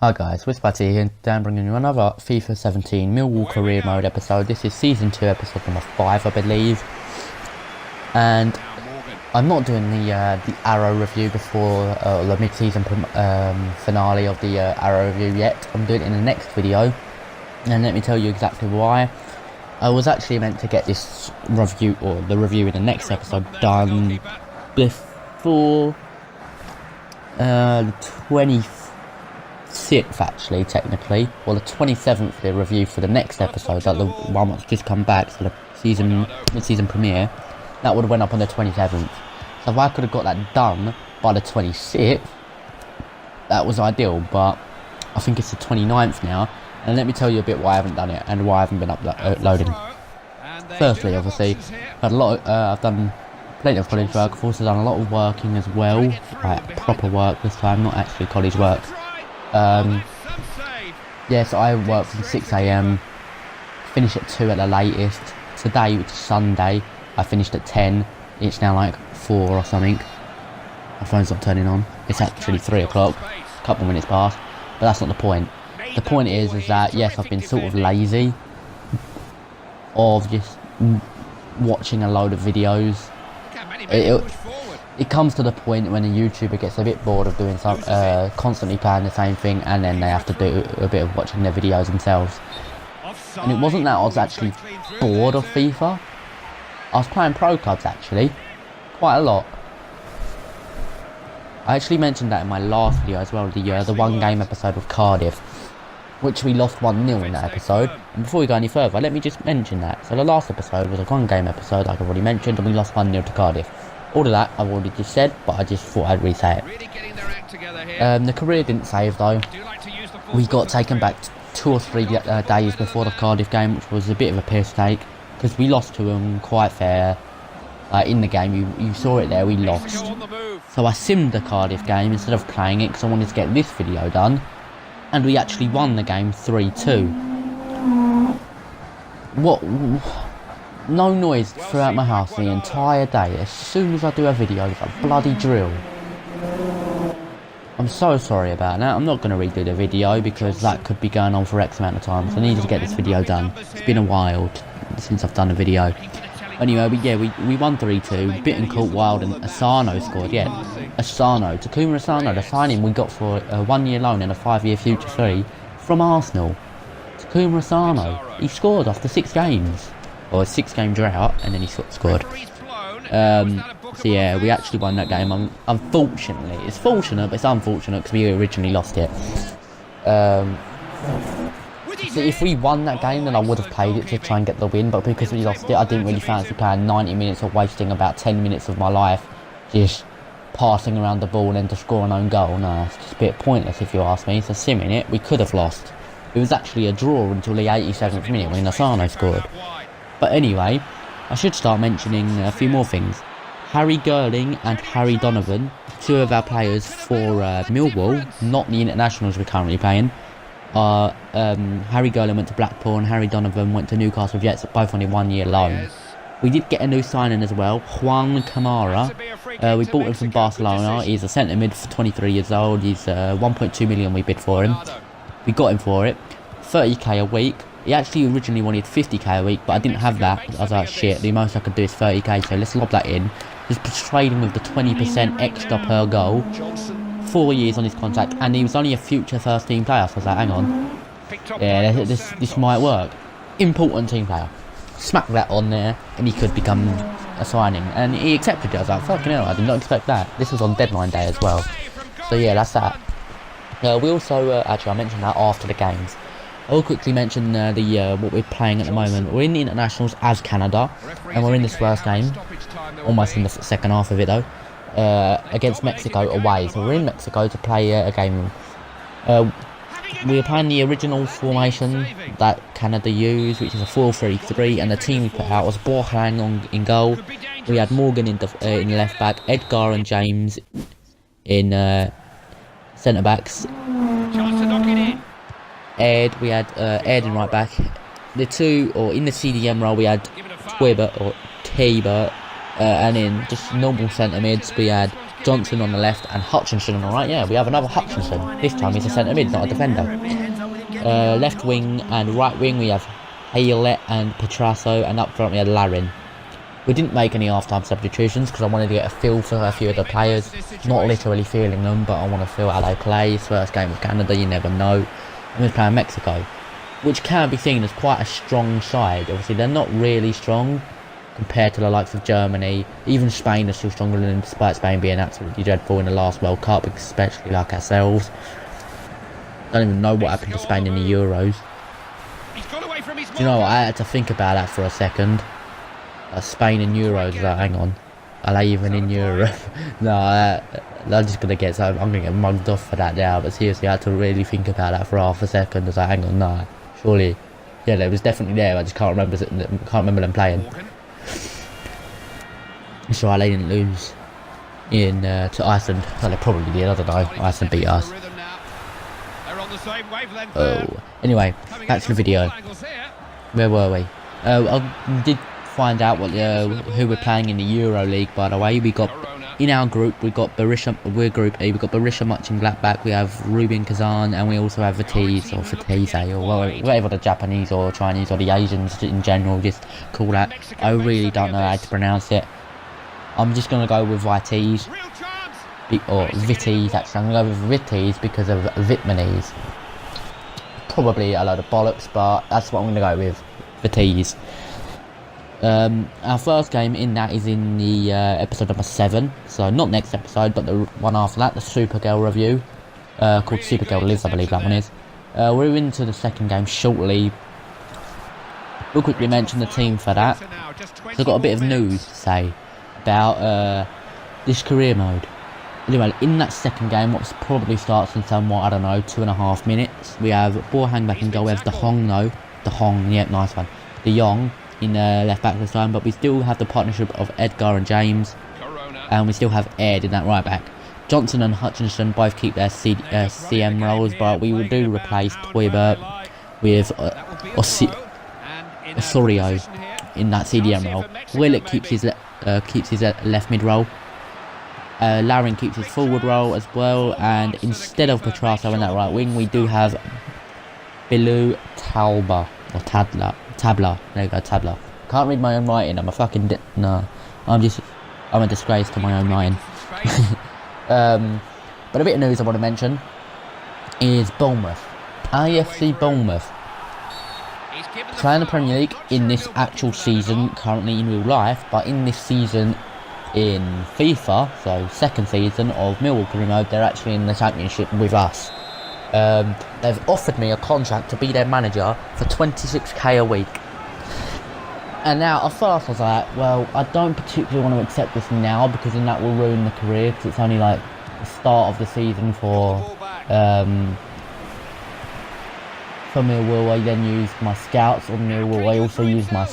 Hi guys, SwifTsYT here, and today I'm bringing you another FIFA 17 Millwall Career Mode episode. This is Season 2, Episode number 5, I believe. And I'm not doing the Arrow review before the mid-season finale of the Arrow review yet. I'm doing it in the next video, and let me tell you exactly why. I was actually meant to get this review, or the review in the next episode, done before the 26th, actually, technically, or the 27th, the review for the next episode, like the one that's just come back, so the mid-season premiere, that would have went up on the 27th. So if I could have got that done by the 26th, that was ideal, but I think it's the 29th now, and let me tell you a bit why I haven't done it, and why I haven't been uploading. Firstly, obviously, I've done plenty of college work. I've also done a lot of working as well, like proper work this time, not actually college work. Yes, I work from 6 AM, finish at 2 at the latest. Today, which is Sunday, I finished at 10. It's now like 4 or something. My phone's not turning on. It's actually 3 o'clock, a couple of minutes past, but that's not the point. The point is that, yes, I've been sort of lazy of just watching a load of videos. It comes to the point when a YouTuber gets a bit bored of doing some, constantly playing the same thing, and then they have to do a bit of watching their videos themselves. And it wasn't that I was actually bored of FIFA. I was playing pro clubs, actually, quite a lot. I actually mentioned that in my last video as well, the one game episode of Cardiff, which we lost 1-0 in that episode. And before we go any further, let me just mention that. So the last episode was a one game episode, like I've already mentioned, and we lost 1-0 to Cardiff. All of that I've already just said, but I just thought I'd re-say it. The career didn't save though. We got taken back 2 or 3 days before the Cardiff game, which was a bit of a piss take, because we lost to them quite fair. In the game, you saw it there, we lost. So I simmed the Cardiff game instead of playing it, because I wanted to get this video done. And we actually won the game 3-2. What? No noise throughout my house the entire day. As soon as I do a video, it's a bloody drill. I'm so sorry about that. I'm not going to redo the video because that could be going on for X amount of time. So I needed to get this video done. It's been a while since I've done a video. Anyway, we won 3-2. Bitten caught wild, and Asano scored. Yeah, Takuma Asano, the signing we got for a 1-year loan and a 5-year future fee from Arsenal. Takuma Asano, he scored after 6 games. Or a 6-game drought, and then he scored. So yeah, we actually won that game. Unfortunately, it's fortunate, but it's unfortunate because we originally lost it. So if we won that game, then I would have played it to try and get the win. But because we lost it, I didn't really fancy playing 90 minutes or wasting about 10 minutes of my life just passing around the ball and then to score an own goal. No, it's just a bit pointless if you ask me. So simming it, we could have lost. It was actually a draw until the 87th minute when Asano scored. But anyway, I should start mentioning a few more things. Harry Girling and Harry Donovan, 2 of our players for Millwall, not the internationals we're currently playing. Harry Girling went to Blackpool and Harry Donovan went to Newcastle Jets, both on a 1-year loan. We did get a new signing as well, Juan Camara. We bought him from Barcelona. He's a centre mid for 23 years old. He's 1.2 million we bid for him. We got him for it. 30k a week. He actually originally wanted 50k a week, but I didn't have that. I was like, shit, the most I could do is 30k, so let's lob that in. Just trade him with the 20% extra per goal. 4 years on his contract, and he was only a future first team player, so I was like, hang on. Yeah, this might work. Important team player. Smack that on there, and he could become a signing. And he accepted it. I was like, fucking hell, I did not expect that. This was on deadline day as well. So yeah, that's that. We also, actually I mentioned that after the games. I will quickly mention what we're playing at the moment. We're in the internationals as Canada, and we're in this first game, almost in the second half of it though, against Mexico away. So we're in Mexico to play a game. We're playing the original formation that Canada used, which is a 4-3-3, and the team we put out was Borjang in goal. We had Morgan in left back, Edgar and James in centre backs. We had Ed in right back. The two, or in the CDM role, we had Twibbert or T-Bert, and in just normal centre mids we had Johnson on the left and Hutchinson on the right. Yeah, we have another Hutchinson. This time he's a centre mid, not a defender. Left wing and right wing we have Haylett and Petrasso, and up front we had Larin. We didn't make any half-time substitutions because I wanted to get a feel for a few of the players. Not literally feeling them, but I want to feel how they play. First game with Canada, you never know. And we're playing Mexico, which can be seen as quite a strong side. Obviously, they're not really strong compared to the likes of Germany. Even Spain is still stronger than them, despite Spain being absolutely dreadful in the last World Cup, especially like ourselves. Don't even know what happened to Spain in the Euros. Do you know what? I had to think about that for a second. Spain in Euros, like, hang on, are they even in Europe? No, they're just gonna get, so I'm gonna get mugged off for that now. But seriously, I had to really think about that for half a second. I was like, hang on, no, surely, yeah, they was definitely there. I just can't remember them playing. It's alright, they didn't lose in to Iceland. Well, they probably did. I don't know. Iceland beat us. Oh, anyway, back to the video. Where were we? I did find out what who we're playing in the Euro League. By the way, we got in our group, we got Borussia. We're Group A. We got Borussia Mönchengladbach. We have Rubin Kazan, and we also have Vitesse or Vitesse, or whatever the Japanese or Chinese or the Asians in general just call that. I really don't know how to pronounce it. I'm just gonna go with Vitesse or Vitesse. Actually, I'm gonna go with Vitesse because of Vitmanese. Probably a load of bollocks, but that's what I'm gonna go with. Vitesse. Our first game in that is in the episode number 7, so not next episode but the one after that, the Supergirl review, called Supergirl Lives, I believe that one is. We're into the second game shortly. We'll quickly mention the team for that. So I've got a bit of news to say about this career mode. Anyway, in that second game, what probably starts in somewhat, I don't know, 2.5 minutes, we have Borhang back in goal. We have De Jong, yeah, nice one. De Jong in left back this time, but we still have the partnership of Edgar and James, and we still have Ed in that right back. Johnson and Hutchinson both keep their CM roles, but we will do replace Toybert with Osorio in that CDM role. Willett keeps his left mid role. Larin keeps his forward role as well, and instead of Petrasso in that right wing, we do have Bilou Talba or Tabla. There you go, Tabla. Can't read my own writing. I'm a fucking no. I'm a disgrace to my own writing. But a bit of news I want to mention is Bournemouth. AFC Bournemouth playing the Premier League in this actual season, currently in real life, but in this season in FIFA, so second season of Millwall career mode, they're actually in the Championship with us. They've offered me a contract to be their manager for 26k a week. And now, at first I was like, well, I don't particularly want to accept this now, because then that will ruin the career, because it's only like the start of the season for Millwall. I then used my scouts on Millwall. I also used my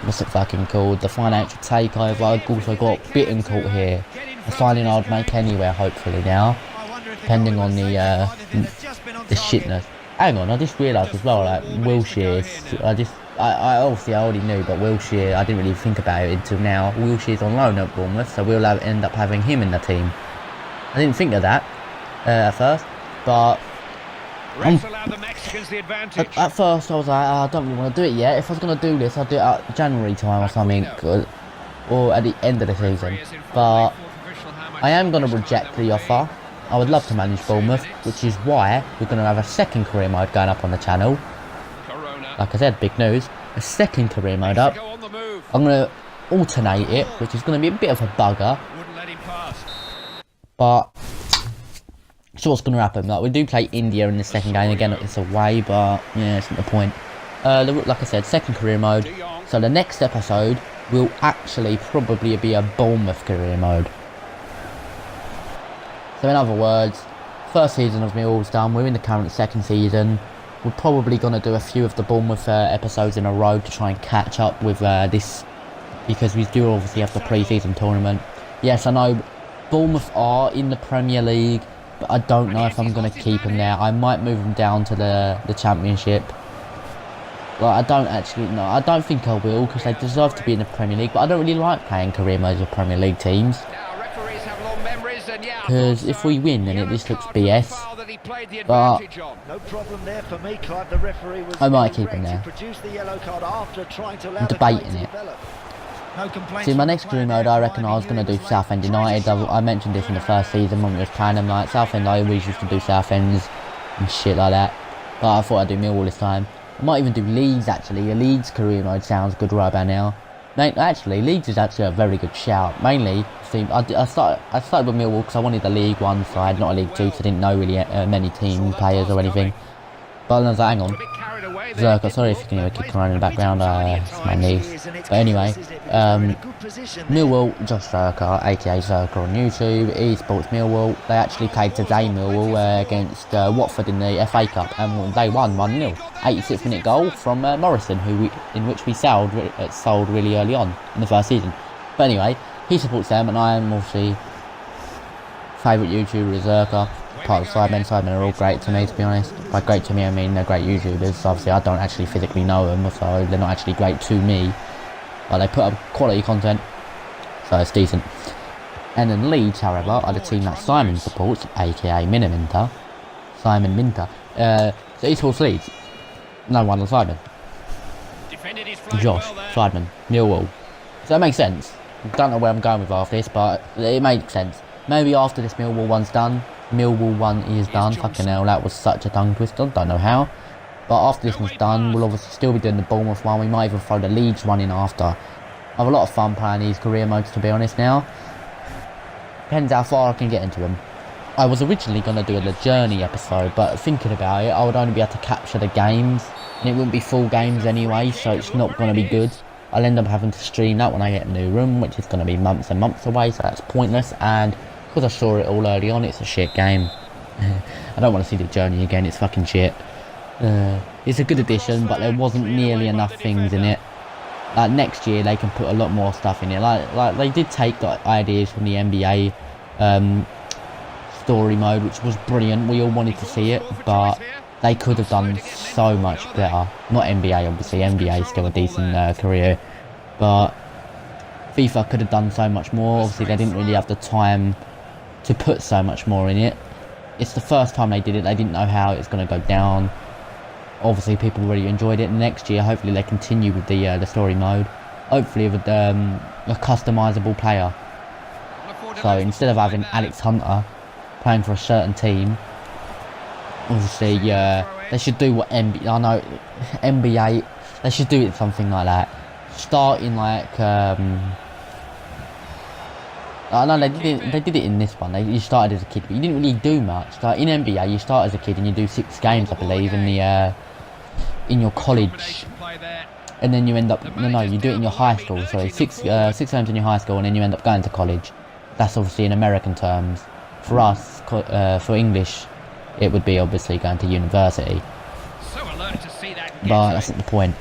what's it fucking called, the financial takeover. I've also got Bittencourt here, a signing I'd make anywhere hopefully now, depending on the shitness. Hang on, I just realised as well, like Wilshere, I obviously I already knew, but Wilshere, I didn't really think about it until now. Wilshere's on loan at Bournemouth, so we'll end up having him in the team. I didn't think of that at first, but at first I was like, I don't really want to do it yet. If I was going to do this, I'd do it at January time or something, or at the end of the season. But I am going to reject the offer. I would love to manage Bournemouth, which is why we're going to have a second career mode going up on the channel. Like I said, big news. A second career mode up. I'm going to alternate it, which is going to be a bit of a bugger. But so what's going to happen? Like, we do play India in the second game. Again, it's away, but yeah, it's not the point. Like I said, second career mode. So the next episode will actually probably be a Bournemouth career mode. So in other words, first season of Millwall's done. We're in the current second season. We're probably going to do a few of the Bournemouth episodes in a row to try and catch up with this, because we do obviously have the pre-season tournament. Yes, I know Bournemouth are in the Premier League, but I don't know if I'm going to keep them there. I might move them down to the Championship. Like, I don't actually know. I don't think I will, because they deserve to be in the Premier League, but I don't really like playing career modes with Premier League teams. Because if we win, then this looks BS. But I might keep him there. I'm debating it. See, my next career mode, I reckon I was going to do Southend United. I mentioned this in the first season when we was playing them. Like Southend, I always used to do Southend's and shit like that. But I thought I'd do Millwall this time. I might even do Leeds actually. A Leeds career mode sounds good right about now. Mate, actually, Leeds is actually a very good shout. Mainly, see, I started with Millwall because I wanted a League 1 side, not a League 2, because I didn't know really many team players or anything. But I was like, hang on. Zerka, sorry if you can hear a kid crying in the background, it's my niece. But anyway, Millwall, Josh Zerka, aka Zerka on YouTube, eSports Millwall. They actually played today, Millwall, against Watford in the FA Cup, and they won 1-0. 86-minute goal from Morrison, in which we sold really early on in the first season. But anyway, he supports them, and I am obviously favourite YouTuber is Zerka. Part of Sidemen. Sidemen are all great to me, to be honest. By great to me, I mean they're great YouTubers. Obviously, I don't actually physically know them, so they're not actually great to me. But they put up quality content, so it's decent. And then Leeds, however, are the team that Simon supports, aka Miniminter. Simon Minter. So he supports Leeds. No one on Simon. Josh, Sidemen, Millwall. So that makes sense. I don't know where I'm going with after this, but it makes sense. Maybe after this Millwall one's done. Millwall one is done. Fucking hell, that was such a tongue twister. Don't know how. But after this one's done, we'll obviously still be doing the Bournemouth one. We might even throw the Leeds one in after. I have a lot of fun playing these career modes, to be honest now. Depends how far I can get into them. I was originally going to do the Journey episode, but thinking about it, I would only be able to capture the games. And it wouldn't be full games anyway, so it's not going to be good. I'll end up having to stream that when I get a new room, which is going to be months and months away, so that's pointless. And because I saw it all early on, it's a shit game. I don't want to see the Journey again, it's fucking shit. It's a good addition, but there wasn't nearly enough things in it. Like next year they can put a lot more stuff in it. Like they did take like ideas from the NBA story mode, which was brilliant. We all wanted to see it, but they could have done so much better. Not NBA, obviously. NBA is still a decent career, but FIFA could have done so much more. Obviously they didn't really have the time to put so much more in it. It's the first time they did it. They didn't know how it was going to go down. Obviously people really enjoyed it. Next year hopefully they continue with the story mode, hopefully with a customizable player. So instead of having Alex Hunter playing for a certain team, obviously they should do what NBA, they should do it something like that, starting like I know they did it in this one. You started as a kid, but you didn't really do much. Like in NBA, you start as a kid and you do 6 games, I believe, in your college, and then you end up you do it in your high school. Sorry, 6 games in your high school, and then you end up going to college. That's obviously in American terms. For us, for English, it would be obviously going to university. But that's not the point.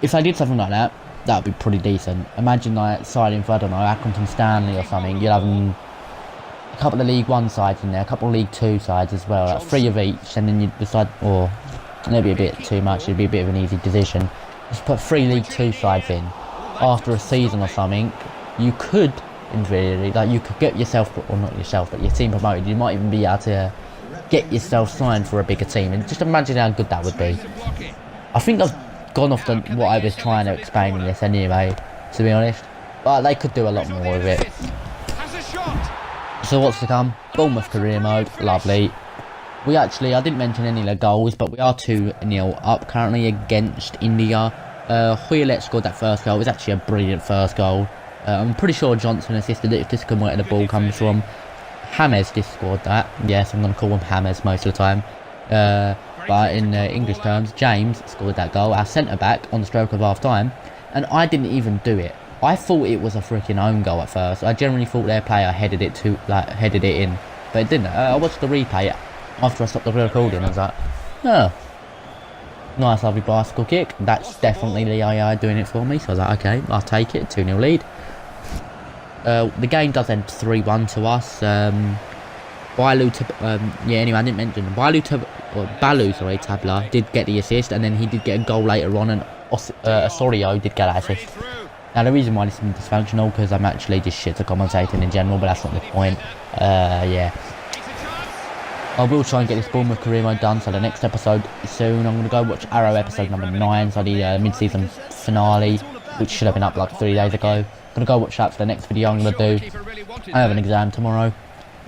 If I did something like that, that would be pretty decent. Imagine like signing for, I don't know, Accrington Stanley or something. You'd have a couple of League 1 sides in there, a couple of League 2 sides as well, like 3 of each, and then you'd decide, or maybe a bit too much, it'd be a bit of an easy decision. Just put 3 League 2 sides in. After a season or something, you could, in theory, like you could get yourself, or not yourself, but your team promoted. You might even be able to get yourself signed for a bigger team, and just imagine how good that would be. I think I've gone off what I was trying to explain in this anyway, to be honest, but they could do a lot more with it. So what's to come? Bournemouth career mode, lovely. I didn't mention any of the goals, but we are 2-0 up currently against India. Hoylet scored that first goal. It was actually a brilliant first goal. I'm pretty sure Johnson assisted it, if this can where the ball comes from. James just scored that. Yes, I'm going to call him James most of the time. But in English terms, James scored that goal, our centre-back, on the stroke of half-time. And I didn't even do it. I thought it was a freaking own goal at first. I generally thought their player headed it in. But it didn't. I watched the replay after I stopped the recording. I was like, oh, nice lovely bicycle kick. That's definitely the AI doing it for me. So I was like, okay, I'll take it. 2-0 lead. The game does end 3-1 to us. Anyway, I didn't mention Balu Tabla did get the assist, and then he did get a goal later on, and Osorio did get that assist. Now the reason why this is dysfunctional because I'm actually just shit at commentating in general, but that's not the point. Yeah. I will try and get this Bournemouth career mode done, so the next episode is soon. I'm going to go watch Arrow episode number 9, so the mid-season finale, which should have been up like 3 days ago. I'm going to go watch that for the next video I'm going to do. I have an exam tomorrow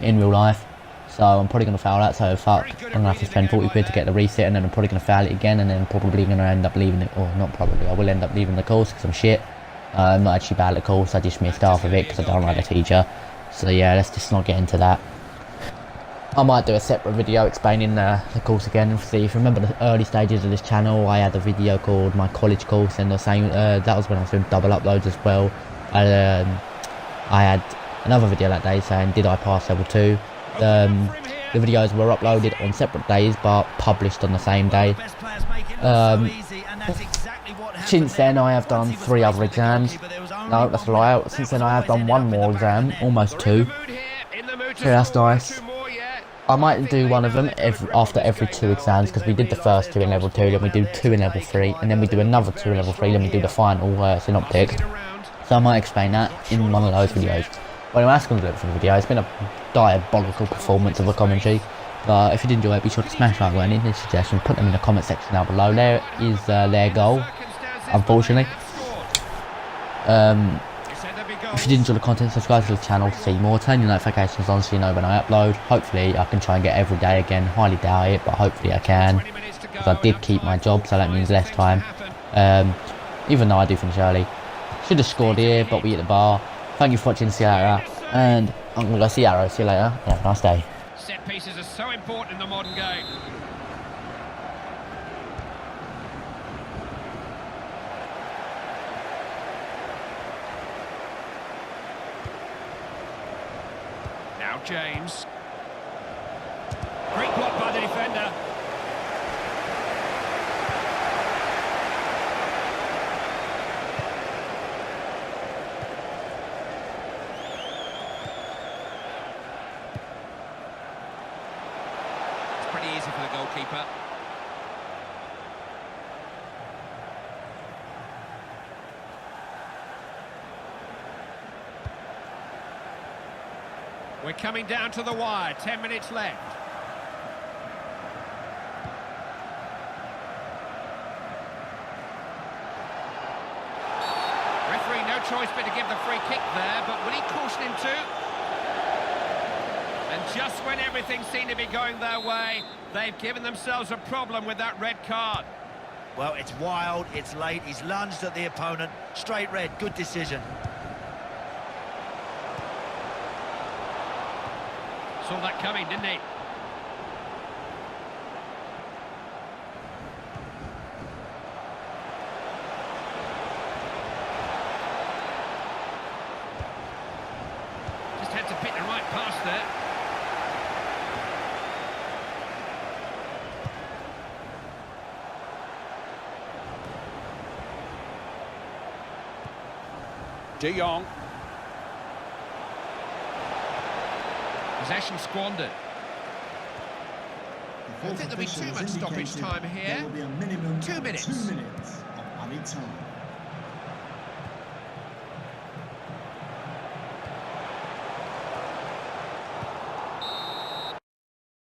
in real life, so I'm probably going to fail that, so fuck. I'm going to have to spend 40 quid to get the reset, and then I'm probably going to fail it again, and then probably going to end up leaving it, or not probably, I will end up leaving the course because I'm shit. I'm not actually bad at the course, I just missed half of it because I don't like the teacher. So yeah, let's just not get into that. I might do a separate video explaining the course again. See, if you remember the early stages of this channel, I had a video called my college course, and the same that was when I was doing double uploads as well. I had another video that day saying, did I pass level 2? The videos were uploaded on separate days but published on the same day. Since then I have done 3 other exams. No, that's a lie. Since then I have done 1 more exam, almost 2. So that's nice. I might do one of them after every 2 exams, because we did the first 2 in level 2, then we do 2 in level 3, and then we do another 2 in level 3, then we do the final synoptic. So I might explain that in one of those videos. But anyway, that's going to do it for the video. It's been a diabolical performance of a commentary. But if you did enjoy it, be sure to smash like button. Any suggestions, put them in the comment section down below. There is their goal, unfortunately. If you did enjoy the content, subscribe to the channel to see more. Turn your notifications on so you know when I upload. Hopefully I can try and get every day again. Highly doubt it, but hopefully I can. Because I did keep my job, so that means less time. Even though I do finish early. Should have scored here, but we hit the bar. Thank you for watching, see you later. And I'm going to go see Arrow. See you later. Have a nice day. Set pieces are so important in the modern game. Now James. Great block by the defender. Pretty easy for the goalkeeper. We're coming down to the wire, 10 minutes left. Referee, no choice but to give the free kick there, but will he caution him too? And just when everything seemed to be going their way, they've given themselves a problem with that red card. Well, it's wild, it's late, he's lunged at the opponent. Straight red, good decision. Saw that coming, didn't he? Just had to pick the right pass there. De Jong. Possession squandered. I think there'll be too much stoppage time here. 2 minutes. 2 minutes of added time.